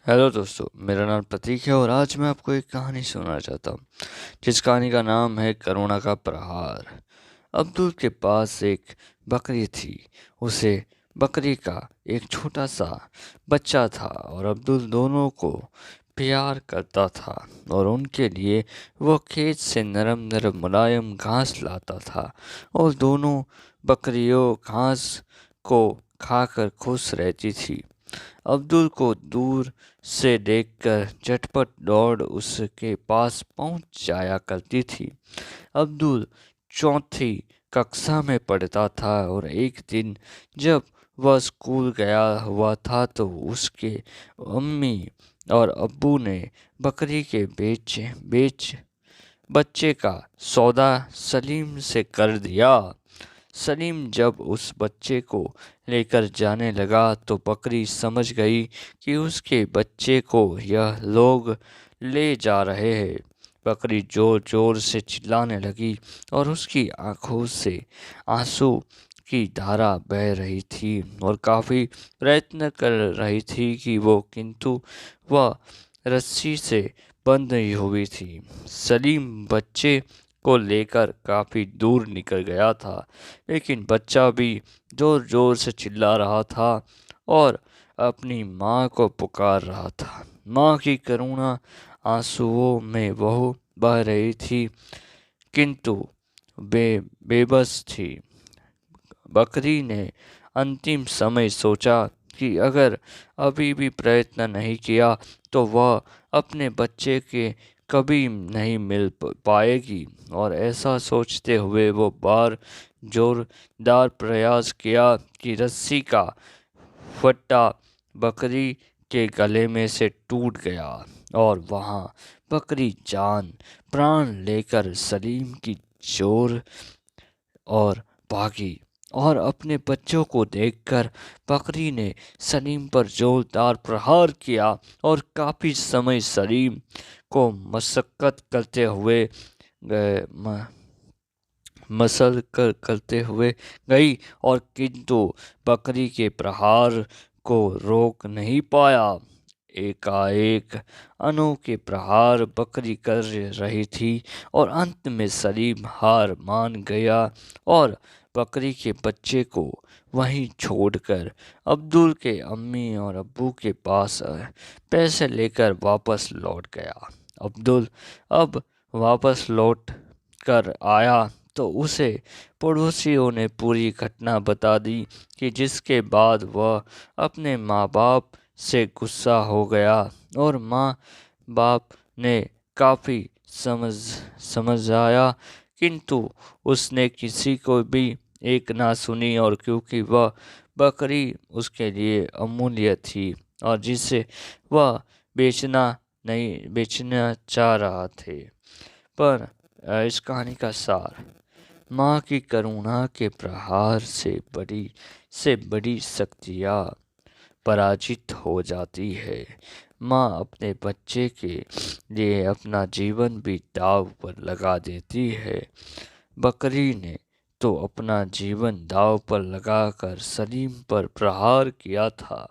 Hello दोस्तों, मेरा नाम प्रतीक है और आज मैं आपको एक कहानी सुनाना चाहता हूँ जिस कहानी का नाम है करुणा का प्रहार। अब्दुल के पास एक बकरी थी। उसे बकरी का एक छोटा सा बच्चा था और अब्दुल दोनों को प्यार करता था और उनके लिए वह खेत से नरम नरम मुलायम घास लाता था और दोनों बकरियों घास को खाकर खुश रहती थी। अब्दुल को दूर से देखकर झटपट दौड़ उसके पास पहुंच जाया करती थी। अब्दुल चौथी कक्षा में पढ़ता था और एक दिन जब वह स्कूल गया हुआ था तो उसके अम्मी और अब्बू ने बकरी के बेच बच्चे का सौदा सलीम से कर दिया। सलीम जब उस बच्चे को लेकर जाने लगा तो बकरी समझ गई कि उसके बच्चे को यह लोग ले जा रहे हैं। बकरी जोर जोर से चिल्लाने लगी और उसकी आंखों से आंसू की धारा बह रही थी और काफी प्रयत्न कर रही थी कि वो, किंतु वह रस्सी से बंध हुई थी। सलीम बच्चे को लेकर काफी दूर निकल गया था, लेकिन बच्चा भी जोर जोर से चिल्ला रहा था और अपनी माँ को पुकार रहा था। माँ की करुणा आंसुओं में बह रही थी, किंतु बेबस थी। बकरी ने अंतिम समय सोचा कि अगर अभी भी प्रयत्न नहीं किया तो वह अपने बच्चे के कभी नहीं मिल पाएगी, और ऐसा सोचते हुए वो बार जोरदार प्रयास किया कि रस्सी का फट्टा बकरी के गले में से टूट गया और वहां बकरी जान प्राण लेकर सलीम की जोर और भागी। और अपने बच्चों को देखकर बकरी ने सलीम पर जोरदार प्रहार किया और काफी समय सलीम को मशक्कत करते हुए गए करते हुए गई, और किंतु बकरी के प्रहार को रोक नहीं पाया। एकाएक अनोखे प्रहार बकरी कर रही थी और अंत में सलीम हार मान गया और बकरी के बच्चे को वहीं छोड़कर अब्दुल के अम्मी और अब्बू के पास पैसे लेकर वापस लौट गया। अब्दुल अब वापस लौट कर आया तो उसे पड़ोसियों ने पूरी घटना बता दी, कि जिसके बाद वह अपने माँ बाप से गुस्सा हो गया और माँ बाप ने काफ़ी समझाया, किंतु उसने किसी को भी एक ना सुनी, और क्योंकि वह बकरी उसके लिए अमूल्य थी और जिसे वह बेचना चाह रहा थे। पर इस कहानी का सार, माँ की करुणा के प्रहार से बड़ी शक्तियाँ पराजित हो जाती है। माँ अपने बच्चे के लिए अपना जीवन भी दांव पर लगा देती है। बकरी ने तो अपना जीवन दांव पर लगाकर सलीम पर प्रहार किया था।